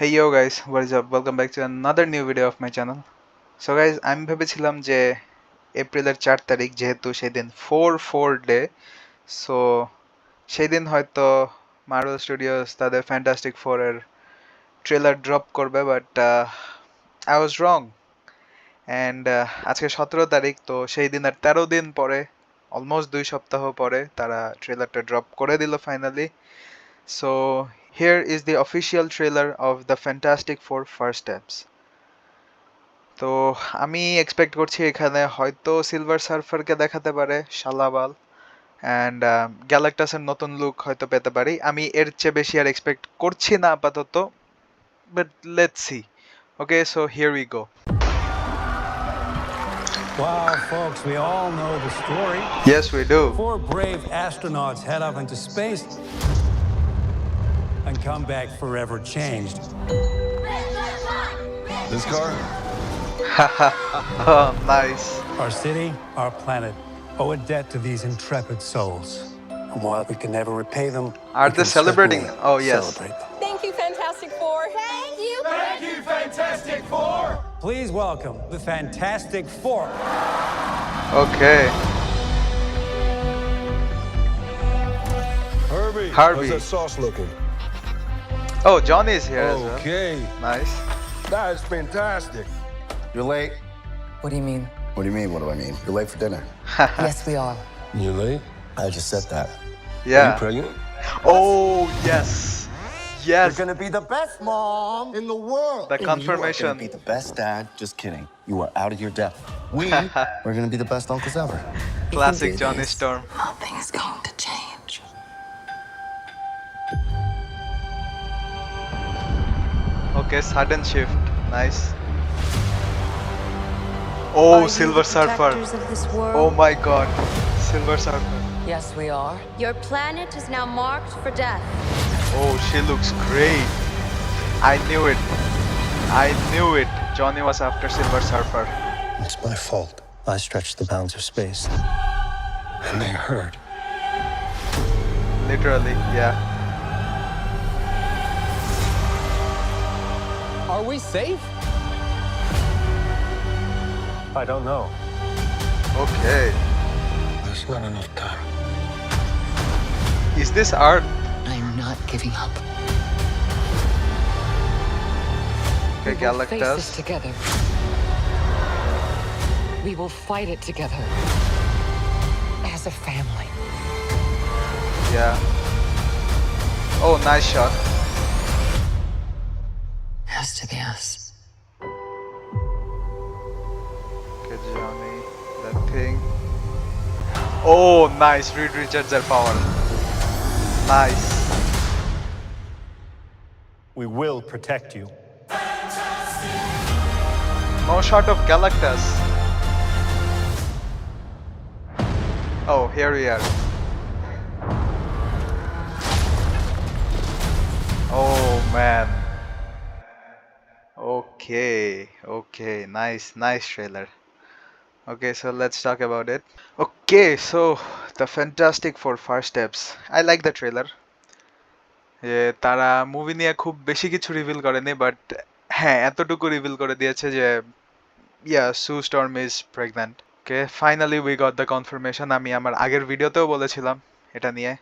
Hey yo guys, what is up? Welcome back to another new video of my channel. So guys, আমি ভেবেছিলাম যে এপ্রিলের 4 তারিখ যেহেতু সেদিন 4 ডে, সো সেই দিন হয়তো মার্ভেল স্টুডিওস তাদের ফ্যান্টাস্টিক ফোর এর ট্রেলার ড্রপ করবে, but I was wrong. And আজকে 17 তারিখ, তো সেই দিনের 13 দিন পরে, অলমোস্ট 2 সপ্তাহ পরে তারা ট্রেলারটা ড্রপ করে দিল finally. So here is the official trailer of the Fantastic Four First Steps. তো আমি এক্সপেক্ট করছি এখানে হয়তো সিলভার সার্ফারকে দেখাতে পারে, শালাবাল, অ্যান্ড গ্যালাক্টাসের নতুন লুক হয়তো পেতে পারি। আমি এর চেয়ে বেশি আর এক্সপেক্ট করছি না আপাতত, but let's see. Okay, so here we go. Wow, folks, we all know the story. Yes, we do. Four brave astronauts head off into space and come back forever changed. This car? Oh, nice. Our city, our planet, owe a debt to these intrepid souls. And while we can never repay them, Are we they can celebrating? certainly Oh, yes. celebrate them. Thank you, Fantastic Four. Thank you. Thank you, Fantastic Four! Please welcome the Fantastic Four. Okay. Herbie, Harvey. how's that sauce looking? Oh, Johnny is here as well. Okay, Nice. that is fantastic. You're late. What do you mean? What do you mean? What do I mean? You're late for dinner. Yes, we are. You late? I just said that. Are you Yeah. pregnant? Oh, yes. Yes. You're gonna be the best mom in the world. The And you are confirmation. gonna be the best dad. Just kidding. You are out of your depth. We are gonna be the best uncles ever. Classic do Johnny this. Storm. Nothing's going to change. Okay, sudden shift. Nice. Oh, Silver Surfer. Of this world? Oh my god. Silver Surfer. Yes, we are. Your planet is now marked for death. Oh, she looks great. I knew it. I knew it. Johnny was after Silver Surfer. It's my fault. I stretched the bounds of space. And they hurt. Literally, yeah. Are we safe? I don't know. Okay. There's not enough time. Is this art? I'm not giving up. Okay, We will face this Galactus. together. We will fight it together. As a family. Yeah. Oh, nice shot. Has to be us. Okay, Johnny. That thing. Oh, nice. Reed Richards' power. Nice. We will protect you. No shot of Galactus. Oh, here we are. Oh man. Okay, nice trailer. Okay, so let's talk about it. Okay, so the Fantastic Four First Steps. I like the trailer. তারা movie নিয়ে খুব বেশি কিছু reveal করেনি, but হ্যাঁ, এতটুকু reveal করে দিয়েছে যে Sue Storm is pregnant. Okay, finally we got the confirmation. আমি আমার আগের ভিডিওতেও বলেছিলাম এটা নিয়ে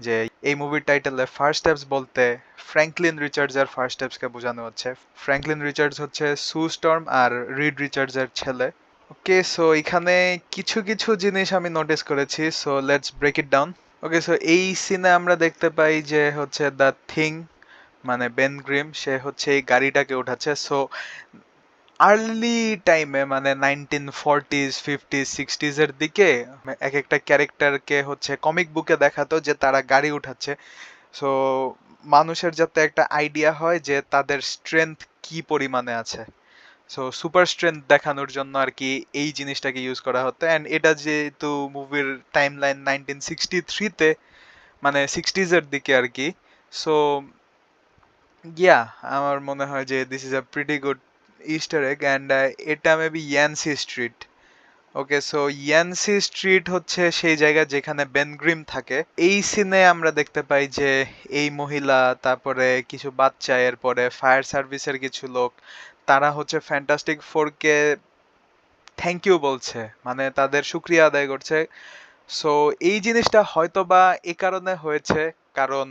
যে এই মুভির টাইটেলে ফার্স্ট স্টেপস বলতে ফ্র্যাঙ্কলিন রিচার্ডস এর ফার্স্ট স্টেপস কে বোঝানো হচ্ছে। ফ্র্যাঙ্কলিন রিচার্ডস হচ্ছে সু স্টর্ম আর রিড রিচার্ডস এর ছেলে। ওকে, সো এখানে কিছু কিছু জিনিস আমি নোটিস করেছি, so let's break it down. Okay, so এই সিনে আমরা দেখতে পাই যে হচ্ছে দ্য থিং মানে বেন গ্রিম, সে হচ্ছে এই গাড়িটাকে উঠাচ্ছে। সো আর্লি টাইমে মানে 1940s 50s 60s এর দিকে এক একটা ক্যারেক্টারকে হচ্ছে কমিক বুকে দেখাতো যে তারা গাড়ি উঠাচ্ছে, সো মানুষের যাতে একটা আইডিয়া হয় যে তাদের স্ট্রেংথ কি পরিমাণে আছে। সো সুপার স্ট্রেংথ দেখানোর জন্য আর কি এই জিনিসটাকে ইউজ করা হতো। অ্যান্ড এটা যেহেতু মুভির টাইম লাইন 1963-তে মানে 60s এর দিকে আর কি, সো আমার মনে হয় যে this is a pretty good Easter egg. And এটা মেবি ইয়ানসি স্ট্রিট। ওকে, সো ইয়ানসি স্ট্রিট হচ্ছে সেই জায়গা যেখানে বেন গ্রিম থাকে। এই সিনে আমরা দেখতে পাই যে এই মহিলা, তারপরে কিছু বাচ্চা, এরপরে ফায়ার সার্ভিসের কিছু লোক, তারা হচ্ছে ফ্যান্টাস্টিক ফোরকে থ্যাংক ইউ বলছে, মানে তাদের শুক্রিয়া আদায় করছে। সো এই জিনিসটা হয়তোবা এ কারণে হয়েছে কারণ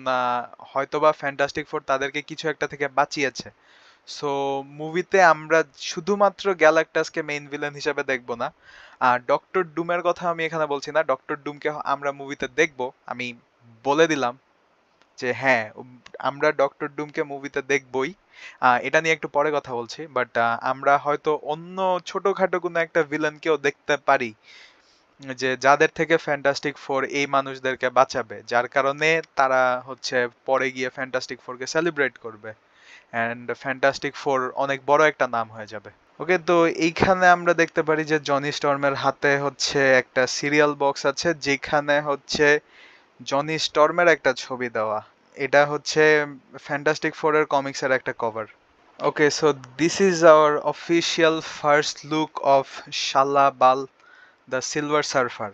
হয়তোবা ফ্যান্টাস্টিক ফোর তাদেরকে কিছু একটা থেকে বাঁচিয়েছে। সো মুভিতে আমরা শুধুমাত্র গ্যালাক্টাসকে মেইন ভিলেন হিসেবে দেখব না। আর ডক্টর ডুমের কথা আমি এখানে বলছি না, ডক্টর ডুমকে আমরা মুভিতে দেখব, আমি বলে দিলাম যে হ্যাঁ, আমরা ডক্টর ডুমকে মুভিতে দেখবই। এটা নিয়ে একটু পরে কথা বলছি, বাট আমরা হয়তো অন্য ছোটখাটো কোনো একটা ভিলেনকেও দেখতে পারি যে যাদের থেকে ফ্যান্টাস্টিক ফোর এই মানুষদেরকে বাঁচাবে, যার কারণে তারা হচ্ছে পরে গিয়ে ফ্যান্টাস্টিক ফোরকে সেলিব্রেট করবে অ্যান্ড ফ্যান্টাস্টিক ফোর অনেক বড় একটা নাম হয়ে যাবে। ওকে, তো এইখানে আমরা দেখতে পারি যে জনি স্টর্মের হাতে হচ্ছে একটা সিরিয়াল বক্স আছে যেখানে হচ্ছে জনি স্টর্মের একটা ছবি দেওয়া। এটা হচ্ছে ফ্যান্টাস্টিক ফোর এর কমিক্সের একটা cover. Okay, so this is our official first look of Shalla Bal the Silver Surfer.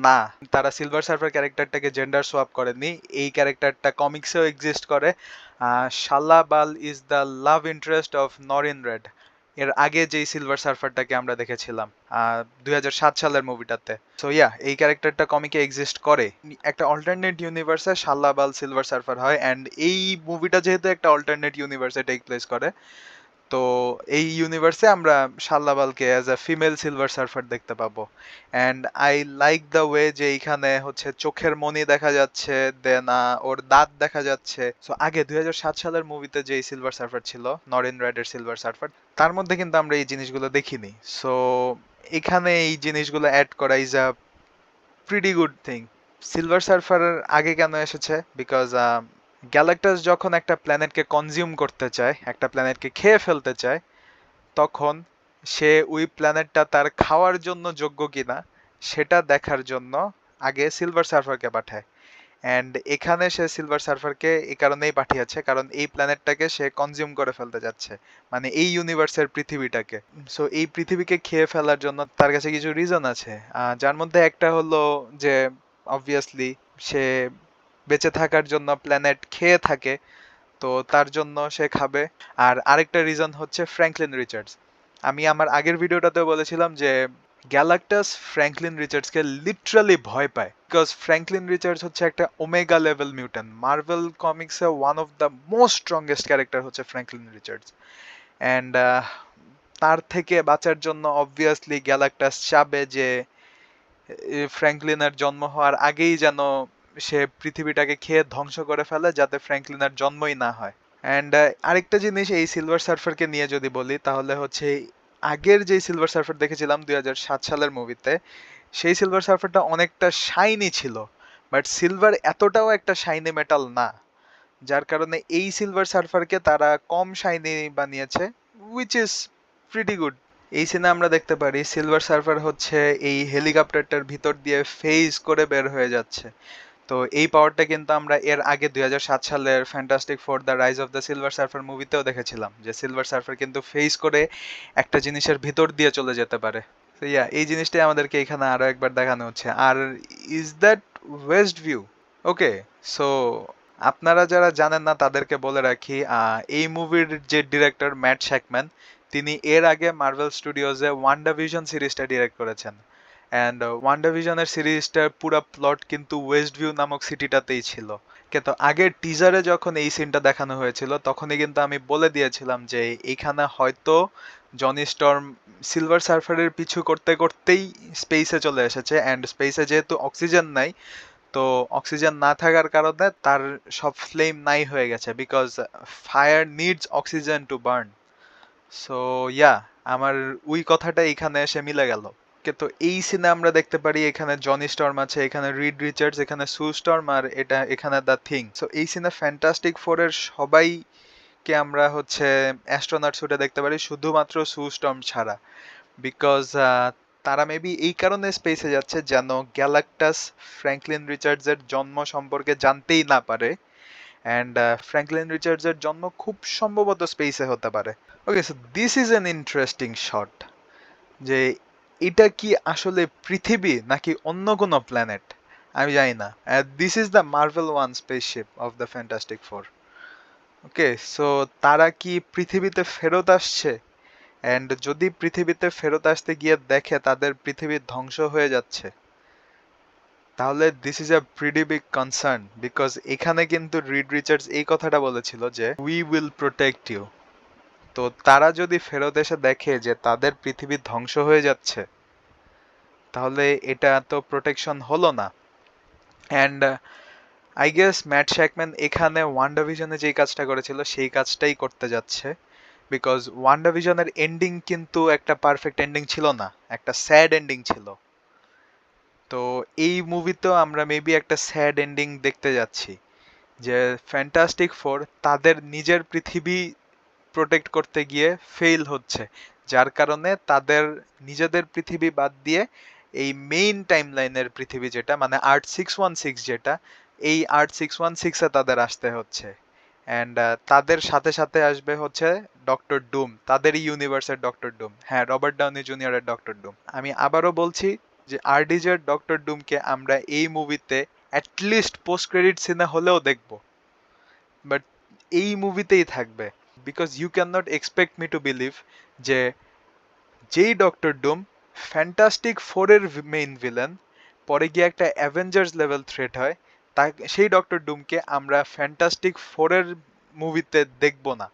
না, তারা সিলভার সার্ফার ক্যারেক্টারটাকে জেন্ডার সোয়াপ করেনি, এই ক্যারেক্টারটা কমিক্সেও এক্সিস্ট করে। Shalla Bal is the love interest of Norrin Radd, এর আগে যেই সিলভার সার্ফারটাকে আমরা দেখেছিলাম 2007 সালের মুভিটাতে। সো ইয়া, এই ক্যারেক্টারটা কমিকে এক্সিস্ট করে। একটা অল্টারনেট ইউনিভার্সে শালা বাল সিলভার সার্ফার হয়, অ্যান্ড এই মুভিটা যেহেতু একটা অল্টারনেট ইউনিভার্সে টেক প্লেস করে, তো এই ইউনিভার্সে আমরা শাল্লাবালকে as a female Silver Surfer দেখতে পাবো। And I like the way যে এইখানে হচ্ছে চোখের মনি দেখা যাচ্ছে, দেন ওর দাঁত দেখা যাচ্ছে। সো আগে 2007 সালের মুভিতে যে সিলভার সার্ফার ছিল, নরিন রাইডের সিলভার সার্ফার, তার মধ্যে কিন্তু আমরা এই জিনিসগুলো দেখিনি। সো এখানে এই জিনিসগুলো অ্যাড করা is a pretty good thing. Silver surfer আগে কেন এসেছে? বিকজ গ্যালাক্টাস যখন একটা প্ল্যানেটকে কনজিউম করতে চায়, একটা প্ল্যানেটকে খেয়ে ফেলতে চায়, তখন সে ওই প্ল্যানেটটা তার খাওয়ার জন্য যোগ্য কিনা সেটা দেখার জন্য আগে সিলভার সার্ফারকে পাঠায়। অ্যান্ড এখানে সে সিলভার সার্ফারকে এই কারণেই পাঠিয়েছে কারণ এই প্ল্যানেটটাকে সে কনজিউম করে ফেলতে যাচ্ছে, মানে এই ইউনিভার্সের পৃথিবীটাকে। সো এই পৃথিবীকে খেয়ে ফেলার জন্য তার কাছে কিছু রিজন আছে, যার মধ্যে একটা হলো যে অবভিয়াসলি সে বেঁচে থাকার জন্য প্ল্যানেট খেয়ে থাকে, তো তার জন্য সে খাবে। আর আরেকটা রিজন হচ্ছে ফ্র্যাঙ্কলিন রিচার্ডস। আমি আমার আগের ভিডিওটাতেও বলেছিলাম যে গ্যালাক্টাস ফ্র্যাঙ্কলিন রিচার্ডসকে লিটারালি ভয় পায়, বিকজ ফ্র্যাঙ্কলিন রিচার্ডস হচ্ছে একটা ওমেগা লেভেল মিউট্যান্ট। মার্ভেল কমিক্সে one of the most strongest character হচ্ছে ফ্র্যাঙ্কলিন রিচার্ডস, অ্যান্ড তার থেকে বাঁচার জন্য অবভিয়াসলি গ্যালাক্টাস চাবে যে ফ্র্যাঙ্কলিনের জন্ম হওয়ার আগেই যেন সে পৃথিবীটাকে খেয়ে ধ্বংস করে ফেলে, যাতে ফ্র্যাঙ্কলিনের জন্মই না হয়। অ্যান্ড আরেকটা জিনিস এই সিলভার সার্ফারকে নিয়ে যদি বলি, তাহলে হচ্ছে আগের যে সিলভার সার্ফার দেখেছিলাম 2007 সালের মুভিতে, সেই সিলভার সার্ফারটা অনেকটা শাইনি ছিল, বাট সিলভার এতটাও একটা শাইনি মেটাল না, যার কারণে এই সিলভার সার্ফারকে তারা কম শাইনি বানিয়েছে, উইচ ইজ প্রিটি গুড। এই সিনে আমরা দেখতে পারি সিলভার সার্ফার হচ্ছে এই হেলিকপ্টারটার ভিতর দিয়ে ফেজ করে বের হয়ে যাচ্ছে। তো এই পাওয়ারটা কিন্তু আমরা এর আগে 2007 সালের Fantastic Four the rise of the Silver Surfer মুভিতেও দেখেছিলাম, যে সিলভার সার্ফার কিন্তু ফেস করে একটা জিনিসের ভিতর দিয়ে চলে যেতে পারে। তো ইয়া, এই জিনিসটাই আমাদেরকে এখানে আরো একবার দেখানো হচ্ছে। আর is that Westview? Okay, so আপনারা যারা জানেন না তাদেরকে বলে রাখি, এই মুভির যে ডিরেক্টর ম্যাট শ্যাকম্যান, তিনি এর আগে মার্ভেল স্টুডিওজে ওয়ান্ডাভিশন সিরিজটা ডিরেক্ট করেছেন। অ্যান্ড ওয়ান্ডাভিশনের সিরিজটার পুরো প্লট কিন্তু ওয়েস্ট ভিউ নামক সিটিটাতেই ছিল। কিন্তু আগের টিজারে যখন এই সিনটা দেখানো হয়েছিল, তখনই কিন্তু আমি বলে দিয়েছিলাম যে এইখানে হয়তো জনি স্টর্ম সিলভার সার্ফারের পিছু করতে করতেই স্পেসে চলে এসেছে, অ্যান্ড স্পেসে যেহেতু অক্সিজেন নাই, তো অক্সিজেন না থাকার কারণে তার সব ফ্লেম নাই হয়ে গেছে, because fire needs oxygen to burn. So yeah, আমার ওই কথাটা এখানে এসে মিলে গেল। তো এই সিনে আমরা দেখতে পারি এখানে জনি স্টর্ম আছে, এখানে রিড রিচার্ডস, এখানে সু স্টর্ম, আর এটা এখানে দ্য থিং। সো এই সিনে ফ্যান্টাস্টিক ফোর এর সবাইকে আমরা হচ্ছে অ্যাস্ট্রোনট স্যুটে দেখতে পারি, শুধুমাত্র সু স্টর্ম ছাড়া, বিকজ তারা মেবি এই কারণে স্পেসে যাচ্ছে যেন গ্যালাক্টাস ফ্র্যাঙ্কলিন রিচার্ডস এর জন্ম সম্পর্কে জানতেই না পারে, অ্যান্ড ফ্র্যাঙ্কলিন রিচার্ডস এর জন্ম খুব সম্ভবত স্পেসে হতে পারে। Okay, so this is an interesting shot, যে এটা কি আসলে পৃথিবী নাকি অন্য কোনো প্ল্যানেট আমি জানি না। This is the Marvel one spaceship of the fantastic four. Okay, so তারা কি পৃথিবীতে ফেরত আসছে? অ্যান্ড যদি পৃথিবীতে ফেরত আসতে গিয়ে দেখে তাদের পৃথিবী ধ্বংস হয়ে যাচ্ছে, তাহলে this is a pretty big concern, because এখানে কিন্তু রিড রিচার্ডস এই কথাটা বলেছিল যে উই উইল প্রোটেক্ট ইউ। তো তারা যদি ফেরত এসে দেখে যে তাদের পৃথিবী ধ্বংস হয়ে যাচ্ছে, তাহলে এটা তো প্রোটেকশন হলো না। অ্যান্ড আই গেস ম্যাট শ্যাকম্যান এখানে ওয়ান্ডাভিশনে যেই কাজটা করেছিল সেই কাজটাই করতে যাচ্ছে, বিকজ ওয়ান্ডাভিশনের এন্ডিং কিন্তু একটা পারফেক্ট এন্ডিং ছিল না, একটা স্যাড এন্ডিং ছিল। তো এই মুভিতেও আমরা মেবি একটা স্যাড এন্ডিং দেখতে যাচ্ছি, যে ফ্যান্টাস্টিক ফোর তাদের নিজের পৃথিবী প্রোটেক্ট করতে গিয়ে ফেল হচ্ছে, যার কারণে তাদের নিজেদের পৃথিবী বাদ দিয়ে এই মেইন টাইমলাইনের পৃথিবী যেটা মানে আর্ট 616 যেটা, এই আর্ট 616 তাদের আসতে হচ্ছে। অ্যান্ড তাদের সাথে সাথে আসবে হচ্ছে ডক্টর ডুম, তাদেরই ইউনিভার্সের ডক্টর ডুম, হ্যাঁ রবার্ট ডাউনি জুনিয়রের ডক্টর ডুম। আমি আবারও বলছি যে আরডিজের ডক্টর ডুমকে আমরা এই মুভিতে অ্যাটলিস্ট পোস্ট ক্রেডিট সিনে হলেও দেখব, বাট এই মুভিতেই থাকবে, because you can not expect me to believe যে যেই ডক্টর ডুম ফ্যান্টাস্টিক ফোরের মেইন ভিলেন পরে গিয়ে একটা অ্যাভেঞ্জার্স লেভেল থ্রেট হয়, তা সেই ডক্টর ডুমকে আমরা ফ্যান্টাস্টিক ফোরের মুভিতে দেখব না।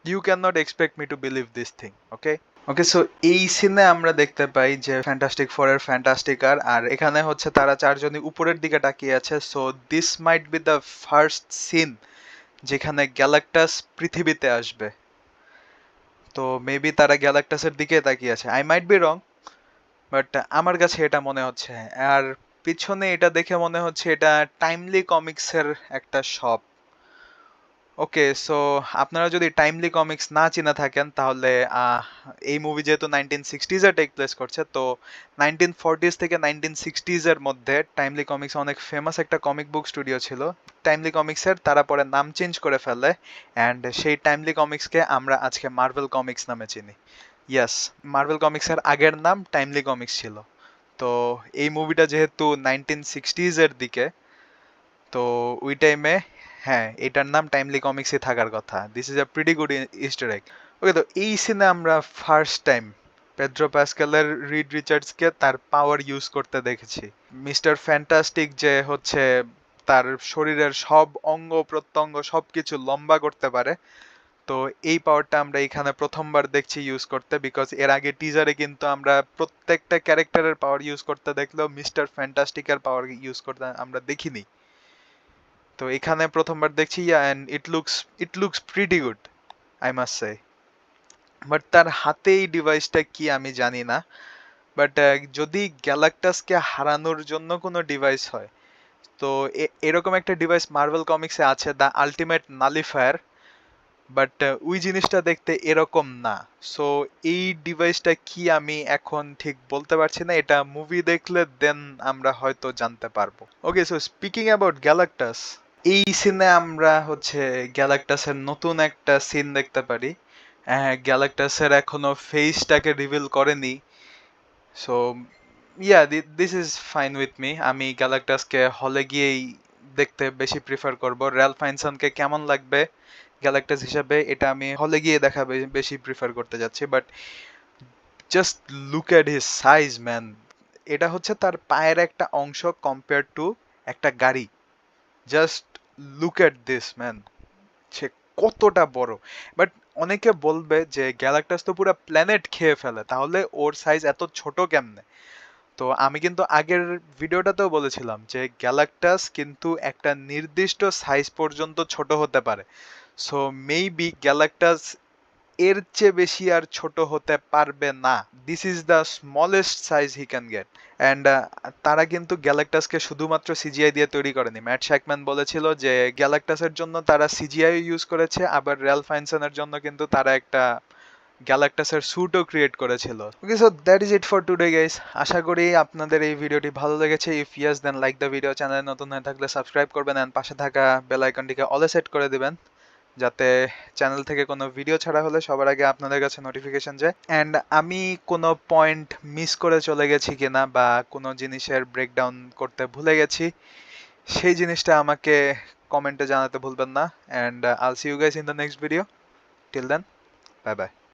You can not expect me to believe this thing. Okay okay, so এই সিনে আমরা দেখতে পাই যে ফ্যান্টাস্টিক ফোরের ফ্যান্টাস্টিকার, আর এখানে হচ্ছে তারা চারজনই উপরের দিকে তাকিয়ে আছে। So this might be the first scene যেখানে গ্যালাক্টাস পৃথিবীতে আসবে। তো মেবি তারা গ্যালাক্টাসের দিকে তাকিয়ে আছে, I might be wrong, but আমার কাছে এটা মনে হচ্ছে। আর পিছনে এটা দেখে মনে হচ্ছে এটা টাইমলি কমিক্সের একটা শপ। ওকে, সো আপনারা যদি টাইমলি কমিক্স না চিনে থাকেন তাহলে এই মুভি যেহেতু 1960s-এ টেক প্লেস করছে, তো 1940s থেকে 1960s-এর মধ্যে টাইমলি কমিক্স অনেক ফেমাস একটা কমিক বুক স্টুডিও ছিল। টাইমলি কমিক্সের তারা পরে নাম চেঞ্জ করে ফেলে, অ্যান্ড সেই টাইমলি কমিক্সকে আমরা আজকে মার্ভেল কমিক্স নামে চিনি। ইয়াস, মার্ভেল কমিক্সের আগের নাম টাইমলি কমিক্স ছিল। তো এই মুভিটা যেহেতু 1960s-এর দিকে, তো ওই টাইমে হ্যাঁ এটার নাম টাইমলি কমিক্সই থাকার কথা। This is a pretty good Easter egg. Okay, তো এই সিনে আমরা ফার্স্ট টাইম পেড্রো প্যাসকেলের রিড রিচার্ডসকে তার পাওয়ার ইউজ করতে দেখেছি। মিস্টার ফ্যান্টাস্টিক যে হচ্ছে তার শরীরের সব অঙ্গ প্রত্যঙ্গ সবকিছু লম্বা করতে পারে, তো এই পাওয়ারটা আমরা এখানে প্রথমবার দেখছি ইউজ করতে, বিকজ এর আগে টিজারে কিন্তু আমরা প্রত্যেকটা ক্যারেক্টারের পাওয়ার ইউজ করতে দেখলেও মিস্টার ফ্যান্টাস্টিকের পাওয়ার ইউজ করতে আমরা দেখিনি। তো এখানে প্রথমবার দেখছি, and it looks pretty good I must say. But তার হাতে এই ডিভাইসটা কি আমি জানি না, বাট যদি গ্যালাক্টাসকে হারানোর জন্য কোনো ডিভাইস হয়, তো এরকম একটা ডিভাইস মার্ভেল কমিক্সে আছে, দ্য আলটিমেট নালিফায়ার, বাট ওই জিনিসটা দেখতে এরকম না। সো এই ডিভাইসটা কি আমি এখন ঠিক বলতে পারছি না, এটা মুভি দেখলে দেন আমরা হয়তো জানতে পারবো। ওকে, সো স্পিকিং অ্যাবাউট গ্যালাক্টাস, এই সিনে আমরা হচ্ছে গ্যালাক্টাসের নতুন একটা সিন দেখতে পারি। গ্যালাক্টাসের এখনো ফেসটাকে রিভিল করেনি, so yeah this is fine with me. আমি গ্যালাক্টাসকে হলে গিয়েই দেখতে বেশি প্রিফার করব। র্যালফ ফাইনসনকে কেমন লাগবে গ্যালাক্টাস হিসাবে, এটা আমি হলে গিয়ে দেখা বেশি প্রিফার করতে যাচ্ছি। But just look at his size man, এটা হচ্ছে তার পায়ের একটা অংশ কম্পেয়ার টু একটা গাড়ি। Just look at this man, সে কতটা বড়। বাট অনেকে বলবে যে গ্যালাক্টাস তো পুরো প্ল্যানেট খেয়ে ফেলে, তাহলে ওর সাইজ এত ছোট কেমনে? তো আমি কিন্তু আগের ভিডিওটাতেও বলেছিলাম যে গ্যালাক্টাস কিন্তু একটা নির্দিষ্ট সাইজ পর্যন্ত ছোট হতে পারে। সো মেবি গ্যালাক্টাস এর চেয়ে বেশি আর ছোট হতে পারবে না। This is the smallest size he can get. And তারা কিন্তু গ্যালাক্টাসকে শুধুমাত্র সিজিআই দিয়ে তৈরি করেনি। ম্যাট শ্যাকম্যান বলেছিল যে গ্যালাক্টাসের জন্য তারা সিজিআই ইউজ করেছে, আবার র্যালফ ফাইনসনের জন্য কিন্তু তারা একটা গ্যালাক্টাসের স্যুটও ক্রিয়েট করেছিল। Okay, so that is it for today guys. আশা করি আপনাদের এই ভিডিওটি ভালো লেগেছে। If yes then like the video, চ্যানেলে নতুন হয়ে থাকলে সাবস্ক্রাইব করবেন, অ্যান্ড পাশে থাকা বেল আইকনটিকে অলে সেট করে দিবেন যাতে চ্যানেল থেকে কোনো ভিডিও ছাড়া হলে সবার আগে আপনাদের কাছে নোটিফিকেশন যায়। অ্যান্ড আমি কোনো পয়েন্ট মিস করে চলে গেছি কিনা বা কোনো জিনিসের ব্রেকডাউন করতে ভুলে গেছি, সেই জিনিসটা আমাকে কমেন্টে জানাতে ভুলবেন না। And I'll see you guys in the next video. Till then, bye by.